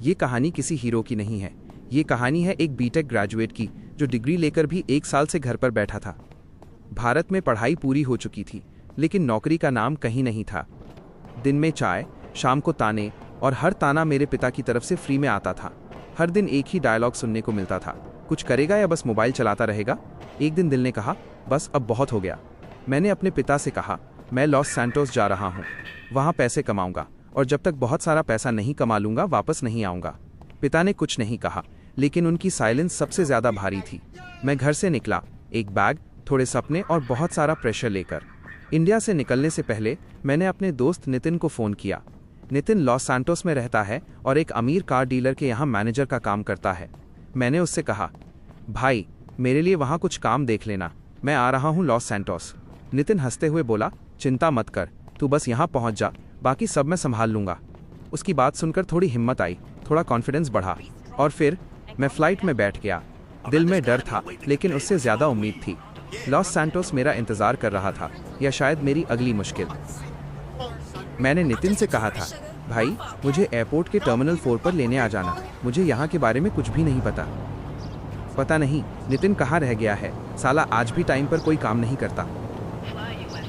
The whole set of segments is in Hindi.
ये कहानी किसी हीरो की नहीं है। ये कहानी है एक बीटेक ग्रेजुएट की जो डिग्री लेकर भी 1 साल से घर पर बैठा था। भारत में पढ़ाई पूरी हो चुकी थी, लेकिन नौकरी का नाम कहीं नहीं था। दिन में चाय, शाम को ताने, और हर ताना मेरे पिता की तरफ से फ्री में आता था। हर दिन एक ही डायलॉग सुनने को मिलता था, कुछ करेगा या बस मोबाइल चलाता रहेगा। एक दिन दिल ने कहा, बस अब बहुत हो गया। मैंने अपने पिता से कहा, मैं लॉस सैंटोस जा रहा हूँ, वहाँ पैसे कमाऊंगा, और जब तक बहुत सारा पैसा नहीं कमा लूंगा वापस नहीं आऊँगा। पिता ने कुछ नहीं कहा, लेकिन उनकी साइलेंस सबसे ज़्यादा भारी थी। मैं घर से निकला, एक बैग, थोड़े सपने और बहुत सारा प्रेशर लेकर। इंडिया से निकलने से पहले मैंने अपने दोस्त नितिन को फ़ोन किया। नितिन लॉस सैंटोस में रहता है और एक अमीर कार डीलर के यहाँ मैनेजर का काम करता है। मैंने उससे कहा, भाई मेरे लिए वहाँ कुछ काम देख लेना, मैं आ रहा हूँ लॉस सैंटोस। नितिन हंसते हुए बोला, चिंता मत कर, तू बस यहाँ पहुँच जा, बाकी सब मैं संभाल लूँगा। उसकी बात सुनकर थोड़ी हिम्मत आई, थोड़ा कॉन्फिडेंस बढ़ा, और फिर मैं फ्लाइट में बैठ गया। दिल में डर था, लेकिन उससे ज़्यादा उम्मीद थी। लॉस सैंटोस मेरा इंतज़ार कर रहा था, या शायद मेरी अगली मुश्किल। मैंने नितिन से कहा था, भाई मुझे एयरपोर्ट के टर्मिनल 4 पर लेने आ जाना, मुझे यहाँ के बारे में कुछ भी नहीं पता। पता नहीं नितिन कहाँ रह गया है, साला आज भी टाइम पर कोई काम नहीं करता।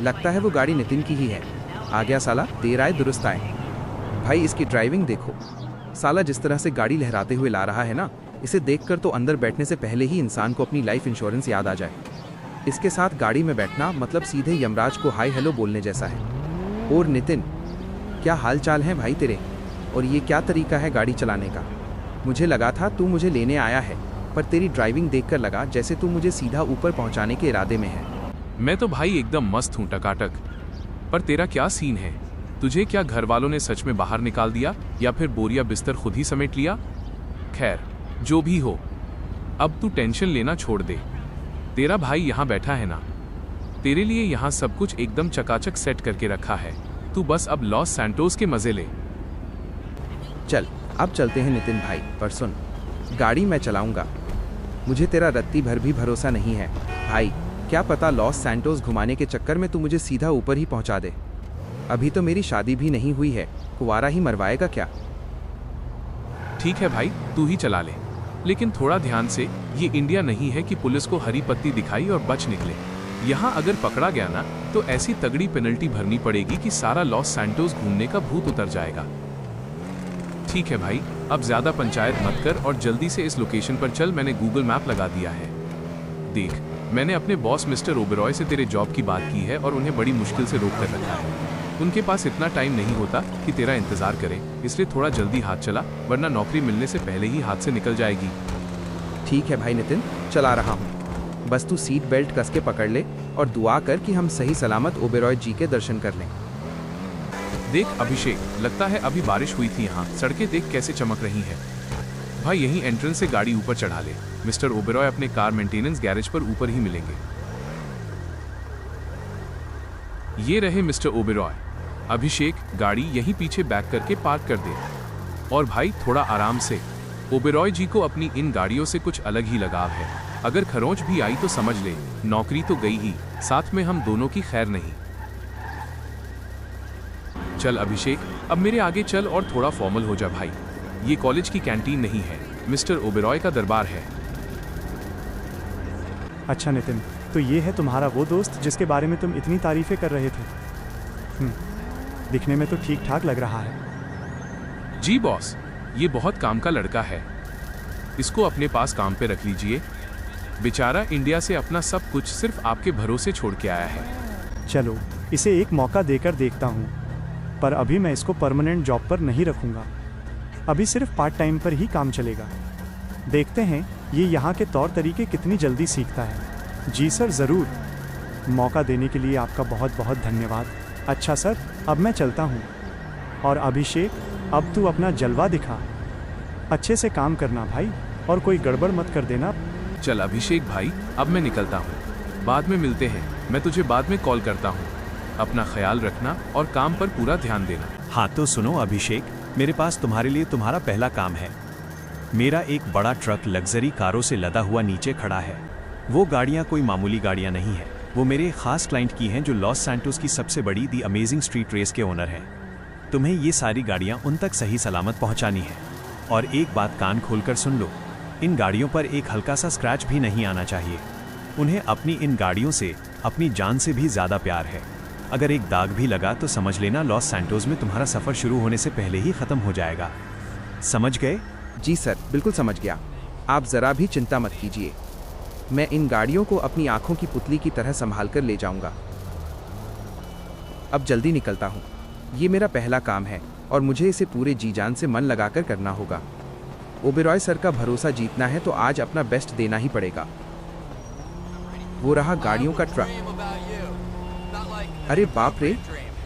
लगता है वो गाड़ी नितिन की ही है। आ गया साला, देर आए दुरुस्त आए। भाई इसकी ड्राइविंग देखो, साला जिस तरह से गाड़ी लहराते हुए ला रहा है ना, इसे देखकर तो अंदर बैठने से पहले ही इंसान को अपनी लाइफ इंश्योरेंस याद आ जाए। इसके साथ गाड़ी में बैठना मतलब सीधे यमराज को हाय हेलो बोलने जैसा है। और नितिन, क्या हाल चाल है भाई तेरे? और ये क्या तरीका है गाड़ी चलाने का? मुझे लगा था तू मुझे लेने आया है, पर तेरी ड्राइविंग देखकर लगा जैसे तू मुझे सीधा ऊपर पहुंचाने के इरादे में है। मैं तो भाई एकदम मस्त हूँ टकाटक, पर तेरा क्या सीन है? तुझे क्या घर वालों ने सच में बाहर निकाल दिया, या फिर बोरिया बिस्तर खुद ही समेट लिया? खैर जो भी हो, अब तू टेंशन लेना छोड़ दे। तेरा भाई यहाँ बैठा है ना, तेरे लिए यहाँ सब कुछ एकदम चकाचक सेट करके रखा है। तू बस अब लॉस सैंटोस के मजे ले। चल अब चलते हैं नितिन भाई, पर सुन, गाड़ी मैं चलाऊंगा, मुझे तेरा रत्ती भर भी भरोसा नहीं है भाई। क्या पता लॉस सैंटोस घुमाने के चक्कर में तू मुझे सीधा ऊपर ही पहुंचा दे। अभी तो मेरी शादी भी नहीं हुई है, कुंवारा ही मरवाएगा क्या? ठीक है भाई, तू ही चला ले, लेकिन थोड़ा ध्यान से। ये इंडिया नहीं है कि पुलिस को हरी पत्ती दिखाई और बच निकले। यहाँ अगर पकड़ा गया ना, तो ऐसी तगड़ी पेनल्टी भरनी पड़ेगी कि सारा लॉस सैंटोस घूमने का भूत उतर जाएगा। ठीक है भाई, अब ज्यादा पंचायत मत कर और जल्दी से इस लोकेशन पर चल। मैंने गूगल मैप लगा दिया है। देख, मैंने अपने बॉस मिस्टर ओबेरॉय से तेरे जॉब की बात की है और उन्हें बड़ी मुश्किल से रोक कर रखा है। उनके पास इतना टाइम नहीं होता कि तेरा इंतजार करें, इसलिए थोड़ा जल्दी हाथ चला, वरना नौकरी मिलने से पहले ही हाथ से निकल जाएगी। ठीक है भाई नितिन, चला रहा हूँ। बस तू सीट बेल्ट कस के पकड़ ले और दुआ कर कि हम सही सलामत ओबेरॉय जी के दर्शन कर लें। देख अभिषेक, लगता है अभी बारिश हुई थी यहाँ। सड़कें देख कैसे चमक रही हैं। भाई यहीं एंट्रेंस से गाड़ी ऊपर चढ़ा ले। मिस्टर ओबेरॉय अपने कार मेंटेनेंस गैरेज पर ऊपर ही मिलेंगे। ये रहे मिस्टर ओबेरॉय। अभिषेक, गाड़ी यहीं पीछे बैक करके पार्क कर दे। और भाई थोड़ा आराम से। ओबेरॉय जी को अपनी इन गाड़ियों से कुछ अलग ही लगाव है। अगर खरोंच भी आई तो समझ ले, नौकरी तो गई ही, साथ में हम दोनों की खैर नहीं। चल अभिषेक, अब मेरे आगे चल और थोड़ा फॉर्मल हो जा भाई। ये कॉलेज की कैंटीन नहीं है, मिस्टर ओबेरॉय का दरबार है। अच्छा नितिन, तो ये है तुम्हारा वो दोस्त जिसके बारे में तुम इतनी तारीफें कर रहे थे। दिखने में तो ठीक ठाक लग रहा है। जी बॉस, ये बहुत काम का लड़का है, इसको अपने पास काम पे रख लीजिए। बेचारा इंडिया से अपना सब कुछ सिर्फ आपके भरोसे छोड़ के आया है। चलो इसे एक मौका देकर देखता हूँ, पर अभी मैं इसको परमानेंट जॉब पर नहीं रखूँगा। अभी सिर्फ पार्ट टाइम पर ही काम चलेगा। देखते हैं ये यहाँ के तौर तरीके कितनी जल्दी सीखता है। जी सर, ज़रूर। मौका देने के लिए आपका बहुत बहुत धन्यवाद। अच्छा सर, अब मैं चलता हूँ। और अभिषेक, अब तू अपना जलवा दिखा, अच्छे से काम करना भाई, और कोई गड़बड़ मत कर देना। चल अभिषेक भाई, अब मैं निकलता हूँ, बाद में मिलते हैं। मैं तुझे बाद में कॉल करता हूँ। अपना ख्याल रखना और काम पर पूरा ध्यान देना। हाँ तो सुनो अभिषेक, मेरे पास तुम्हारे लिए तुम्हारा पहला काम है। मेरा एक बड़ा ट्रक लग्जरी कारों से लदा हुआ नीचे खड़ा है। वो गाड़ियाँ कोई मामूली गाड़ियाँ नहीं हैं, वो मेरे खास क्लाइंट की हैं जो लॉस सैंटोस की सबसे बड़ी दी अमेजिंग स्ट्रीट रेस के ओनर हैं। तुम्हें ये सारी गाड़ियाँ उन तक सही सलामत पहुँचानी है। और एक बात कान खोलकर सुन लो, इन गाड़ियों पर एक हल्का सा स्क्रैच भी नहीं आना चाहिए। उन्हें अपनी इन गाड़ियों से अपनी जान से भी ज़्यादा प्यार है। अगर एक दाग भी लगा तो समझ लेना लॉस सैंटोस में तुम्हारा सफ़र शुरू होने से पहले ही ख़त्म हो जाएगा। समझ गए? जी सर, बिल्कुल समझ गया। आप ज़रा भी चिंता मत कीजिए, मैं इन गाड़ियों को अपनी आंखों की पुतली की तरह संभाल कर ले जाऊंगा। अब जल्दी निकलता हूँ, ये मेरा पहला काम है और मुझे इसे पूरे जी जान से मन लगाकर करना होगा। ओबेरॉय सर का भरोसा जीतना है तो आज अपना बेस्ट देना ही पड़ेगा। वो रहा गाड़ियों का ट्रक। अरे बाप रे,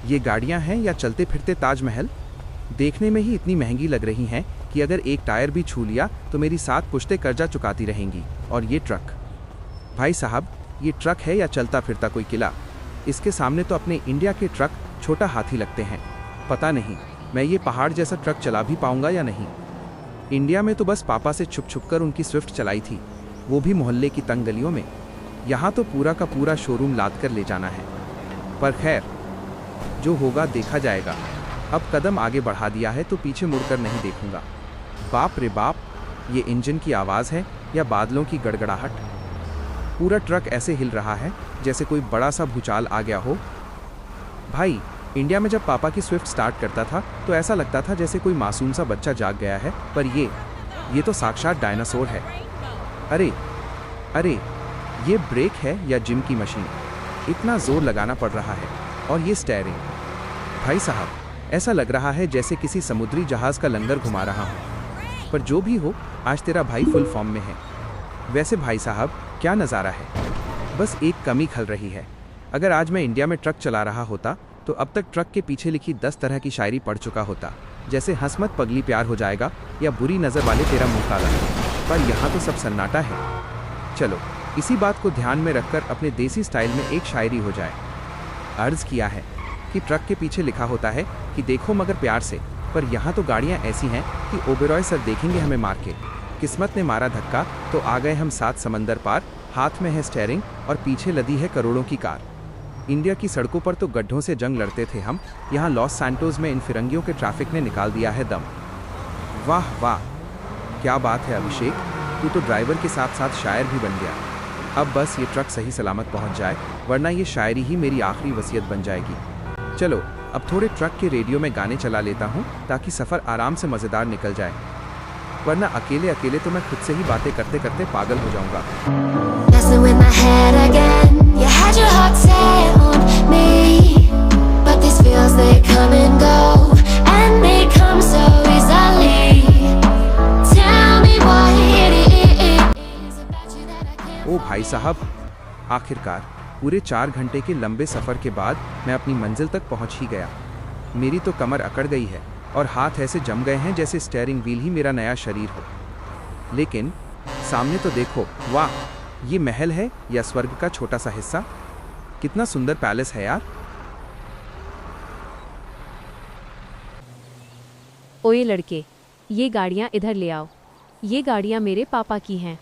ये गाड़ियां हैं या चलते फिरते ताजमहल? देखने में ही इतनी महंगी लग रही हैं कि अगर एक टायर भी छू लिया तो मेरी 7 पुश्तें कर्जा चुकाती रहेंगी। और ये ट्रक, भाई साहब, ये ट्रक है या चलता फिरता कोई किला? इसके सामने तो अपने इंडिया के ट्रक छोटा हाथी लगते हैं। पता नहीं मैं ये पहाड़ जैसा ट्रक चला भी पाऊंगा या नहीं। इंडिया में तो बस पापा से छुप छुप कर उनकी स्विफ्ट चलाई थी, वो भी मोहल्ले की तंग गलियों में। यहाँ तो पूरा का पूरा शोरूम लाद कर ले जाना है। पर खैर, जो होगा देखा जाएगा। अब कदम आगे बढ़ा दिया है तो पीछे मुड़कर नहीं देखूंगा। बाप रे बाप, ये इंजन की आवाज़ है या बादलों की गड़गड़ाहट? पूरा ट्रक ऐसे हिल रहा है जैसे कोई बड़ा सा भूचाल आ गया हो। भाई, इंडिया में जब पापा की स्विफ्ट स्टार्ट करता था तो ऐसा लगता था जैसे कोई मासूम सा बच्चा जाग गया है, पर ये तो साक्षात डायनासोर है। अरे अरे, ये ब्रेक है या जिम की मशीन? इतना जोर लगाना पड़ रहा है। और ये स्टीयरिंग, भाई साहब, ऐसा लग रहा है जैसे किसी समुद्री जहाज का लंगर घुमा रहा हूँ। पर जो भी हो, आज तेरा भाई फुल फॉर्म में है। वैसे भाई साहब, क्या नज़ारा है। बस एक कमी खल रही है। अगर आज मैं इंडिया में ट्रक चला रहा होता तो अब तक ट्रक के पीछे लिखी 10 तरह की शायरी पढ़ चुका होता, जैसे हंस मत पगली प्यार हो जाएगा या बुरी नज़र वाले तेरा मुंह काला। पर यहाँ तो सब सन्नाटा है। चलो, इसी बात को ध्यान में रखकर अपने देसी स्टाइल में एक शायरी हो जाए। अर्ज़ किया है कि ट्रक के पीछे लिखा होता है कि देखो मगर प्यार से, पर यहाँ तो गाड़ियाँ ऐसी हैं कि ओबेरॉय सर देखेंगे हमें मार के। किस्मत ने मारा धक्का तो आ गए हम 7 समंदर पार। हाथ में है स्टीयरिंग और पीछे लदी है करोड़ों की कार। इंडिया की सड़कों पर तो गड्ढों से जंग लड़ते थे हम, यहाँ लॉस सैंटोस में इन फिरंगियों के ट्रैफिक ने निकाल दिया है दम। वाह वाह, क्या बात है अभिषेक, तू तो ड्राइवर के साथ साथ शायर भी बन गया। अब बस ये ट्रक सही सलामत पहुंच जाए, वरना ये शायरी ही मेरी आखिरी वसीयत बन जाएगी। चलो, अब थोड़े ट्रक के रेडियो में गाने चला लेता हूँ ताकि सफ़र आराम से मज़ेदार निकल जाए, वरना अकेले अकेले तो मैं खुद से ही बातें करते करते पागल हो जाऊँगा। Messing with my head again. You had your heart set on me, but these feels they come and go, and they come so easily. Tell me what it is about you that I can't. ओ भाई साहब, आखिरकार पूरे 4 घंटे के लंबे सफ़र के बाद मैं अपनी मंजिल तक पहुंच ही गया। मेरी तो कमर अकड़ गई है और हाथ ऐसे जम गए हैं जैसे स्टीयरिंग व्हील ही मेरा नया शरीर हो। लेकिन सामने तो देखो, वाह, ये महल है या स्वर्ग का छोटा सा हिस्सा? कितना सुंदर पैलेस है यार। ओए लड़के, ये गाड़ियाँ इधर ले आओ। ये गाड़ियाँ मेरे पापा की हैं।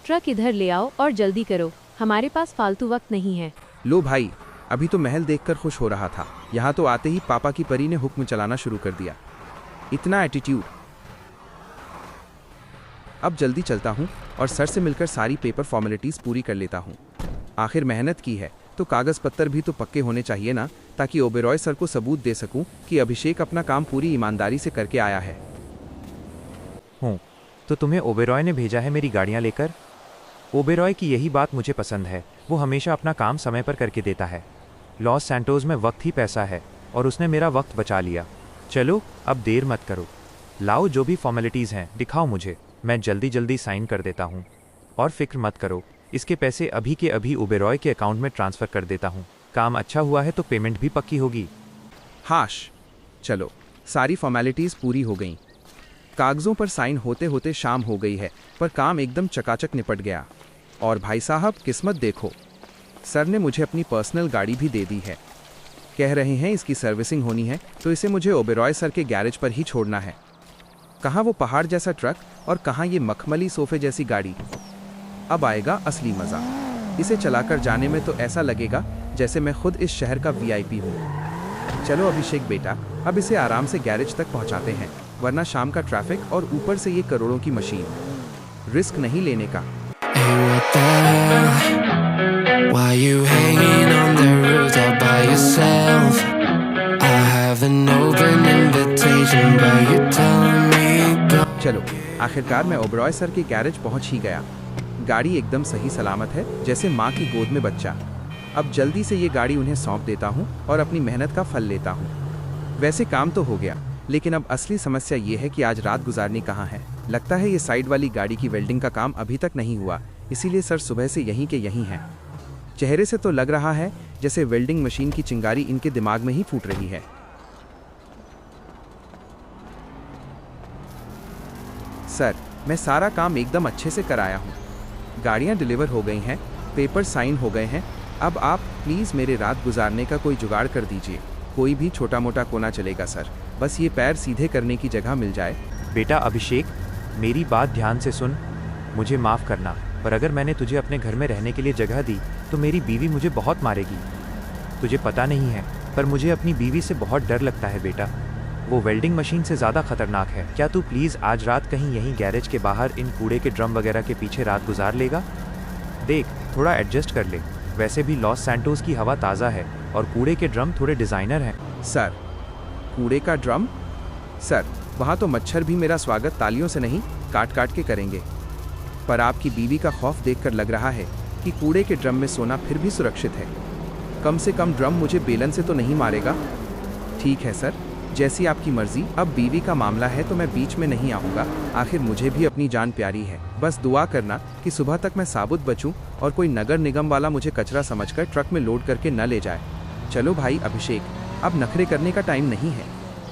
ट्रक इधर ले आओ और जल्दी करो, हमारे पास फालतू वक्त नहीं है। लो भाई, अभी तो महल देखकर खुश हो रहा था, यहाँ तो आते ही पापा की परी ने हुक्म चलाना शुरू कर दिया। इतना एटीट्यूड। अब जल्दी चलता हूँ और सर से मिलकर सारी पेपर फॉर्मेलिटीज़ पूरी कर लेता हूँ। आखिर मेहनत की है तो कागज़ पत्तर भी तो पक्के होने चाहिए ना, ताकि ओबेरॉय सर को सबूत दे सकूँ कि अभिषेक अपना काम पूरी ईमानदारी से करके आया है। तो तुम्हें ओबेरॉय ने भेजा है मेरी गाड़ियाँ लेकर? ओबेरॉय की यही बात मुझे पसंद है, वो हमेशा अपना काम समय पर करके देता है। लॉस सैंटोस में वक्त ही पैसा है और उसने मेरा वक्त बचा लिया। चलो, अब देर मत करो, लाओ जो भी फॉर्मेलिटीज़ हैं दिखाओ मुझे, मैं जल्दी जल्दी साइन कर देता हूँ। और फिक्र मत करो, इसके पैसे अभी के अभी ओबेरॉय के अकाउंट में ट्रांसफ़र कर देता हूँ। काम अच्छा हुआ है तो पेमेंट भी पक्की होगी। हाश, चलो, सारी फॉर्मेलिटीज़ पूरी हो गईं। कागज़ों पर साइन होते होते शाम हो गई है, पर काम एकदम चकाचक निपट गया। और भाई साहब, किस्मत देखो, सर ने मुझे अपनी पर्सनल गाड़ी भी दे दी है। कह रहे हैं इसकी सर्विसिंग होनी है तो इसे मुझे ओबेरॉय सर के गैरेज पर ही छोड़ना है। कहाँ वो पहाड़ जैसा ट्रक और कहाँ ये मखमली सोफे जैसी गाड़ी। अब आएगा असली मज़ा। इसे चलाकर जाने में तो ऐसा लगेगा जैसे मैं खुद इस शहर का VIP हूँ। चलो अभिषेक बेटा, अब इसे आराम से गैरेज तक पहुँचाते हैं। वरना शाम का ट्रैफिक और ऊपर से ये करोड़ों की मशीन। रिस्क नहीं लेने का। Hey, what the hell? Why you hanging on the rooftop by yourself? I have an open invitation, but you're telling me go. चलो, आखिरकार मैं ओबरॉय सर के गैरेज पहुंच ही गया। गाड़ी एकदम सही सलामत है, जैसे माँ की गोद में बच्चा। अब जल्दी से ये गाड़ी उन्हें सौंप देता हूँ और अपनी मेहनत का फल लेता हूँ। वैसे काम तो हो गया, लेकिन अब असली समस्या ये है कि आज रात गुजारनी कहाँ है। लगता है ये साइड वाली गाड़ी की वेल्डिंग का काम अभी तक नहीं हुआ, इसीलिए सर सुबह से यहीं के यहीं हैं। चेहरे से तो लग रहा है जैसे वेल्डिंग मशीन की चिंगारी इनके दिमाग में ही फूट रही है। सर, मैं सारा काम एकदम अच्छे से कराया हूँ। गाड़ियाँ डिलीवर हो गई हैं, पेपर साइन हो गए हैं। अब आप प्लीज़ मेरे रात गुजारने का कोई जुगाड़ कर दीजिए। कोई भी छोटा मोटा कोना चलेगा सर, बस ये पैर सीधे करने की जगह मिल जाए। बेटा अभिषेक, मेरी बात ध्यान से सुन। मुझे माफ़ करना, पर अगर मैंने तुझे अपने घर में रहने के लिए जगह दी तो मेरी बीवी मुझे बहुत मारेगी। तुझे पता नहीं है, पर मुझे अपनी बीवी से बहुत डर लगता है बेटा। वो वेल्डिंग मशीन से ज़्यादा खतरनाक है। क्या तू प्लीज़ आज रात कहीं यहीं गैरेज के बाहर इन कूड़े के ड्रम वगैरह के पीछे रात गुजार लेगा? देख, थोड़ा एडजस्ट कर ले। वैसे भी लॉस सैंटोस की हवा ताज़ा है और कूड़े के ड्रम थोड़े डिज़ाइनर हैं। सर, कूड़े का ड्रम? सर, वहाँ तो मच्छर भी मेरा स्वागत तालियों से नहीं, काट काट के करेंगे। पर आपकी बीवी का खौफ देखकर लग रहा है कि कूड़े के ड्रम में सोना फिर भी सुरक्षित है। कम से कम ड्रम मुझे बेलन से तो नहीं मारेगा। ठीक है सर, जैसी आपकी मर्जी। अब बीवी का मामला है तो मैं बीच में नहीं आऊँगा, आखिर मुझे भी अपनी जान प्यारी है। बस दुआ करना कि सुबह तक मैं साबुत बचूं और कोई नगर निगम वाला मुझे कचरा समझकर ट्रक में लोड करके न ले जाए। चलो भाई अभिषेक, अब नखरे करने का टाइम नहीं है।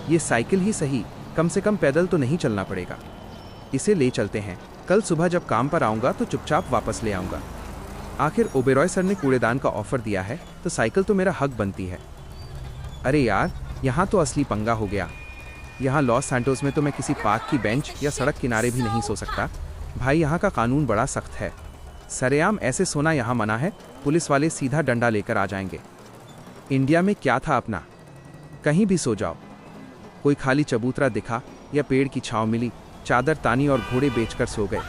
ये साइकिल ही सही, कम से कम पैदल तो नहीं चलना पड़ेगा। इसे ले चलते हैं, कल सुबह जब काम पर आऊँगा तो चुपचाप वापस ले आऊँगा। आखिर ओबेरॉय सर ने कूड़ेदान का ऑफर दिया है तो साइकिल तो मेरा हक बनती है। अरे यार, यहाँ तो असली पंगा हो गया। यहाँ लॉस सैंटोस में तो मैं किसी पार्क की बेंच या सड़क किनारे भी नहीं सो सकता। भाई, यहाँ का कानून बड़ा सख्त है। सरेआम ऐसे सोना यहाँ मना है, पुलिस वाले सीधा डंडा लेकर आ जाएंगे। इंडिया में क्या था अपना, कहीं भी सो जाओ। कोई खाली चबूतरा दिखा या पेड़ की छाँव मिली, चादर तानी और घोड़े बेचकर सो गए।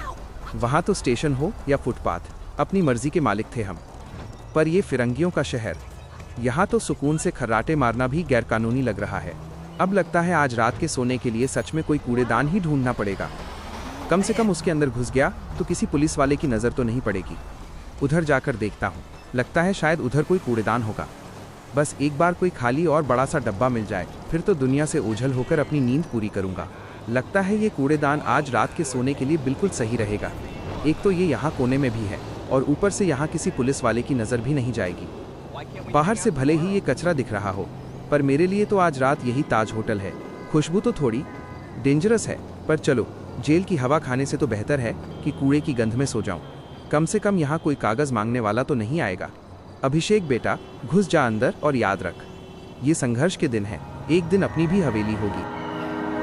वहाँ तो स्टेशन हो या फुटपाथ, अपनी मर्जी के मालिक थे हम। पर ये फिरंगियों का शहर, यहाँ तो सुकून से खर्राटे मारना भी गैरकानूनी लग रहा है। अब लगता है आज रात के सोने के लिए सच में कोई कूड़ेदान ही ढूंढना पड़ेगा। कम से कम उसके अंदर घुस गया तो किसी पुलिस वाले की नज़र तो नहीं पड़ेगी। उधर जाकर देखता हूँ, लगता है शायद उधर कोई कूड़ेदान होगा। बस एक बार कोई खाली और बड़ा सा डब्बा मिल जाए, फिर तो दुनिया से ओझल होकर अपनी नींद पूरी करूँगा। लगता है ये कूड़ेदान आज रात के सोने के लिए बिल्कुल सही रहेगा। एक तो ये यहाँ कोने में भी है और ऊपर से यहाँ किसी पुलिस वाले की नज़र भी नहीं जाएगी। बाहर से भले ही ये कचरा दिख रहा हो, पर मेरे लिए तो आज रात यही ताज होटल है। खुशबू तो थोड़ी डेंजरस है, पर चलो, जेल की हवा खाने से तो बेहतर है कि कूड़े की गंध में सो जाऊं। कम से कम यहाँ कोई कागज़ मांगने वाला तो नहीं आएगा। अभिषेक बेटा, घुस जा अंदर और याद रख, ये संघर्ष के दिन हैं, एक दिन अपनी भी हवेली होगी।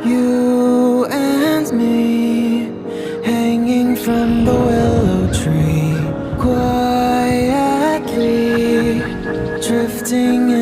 You and me, hanging from the willow tree, quietly drifting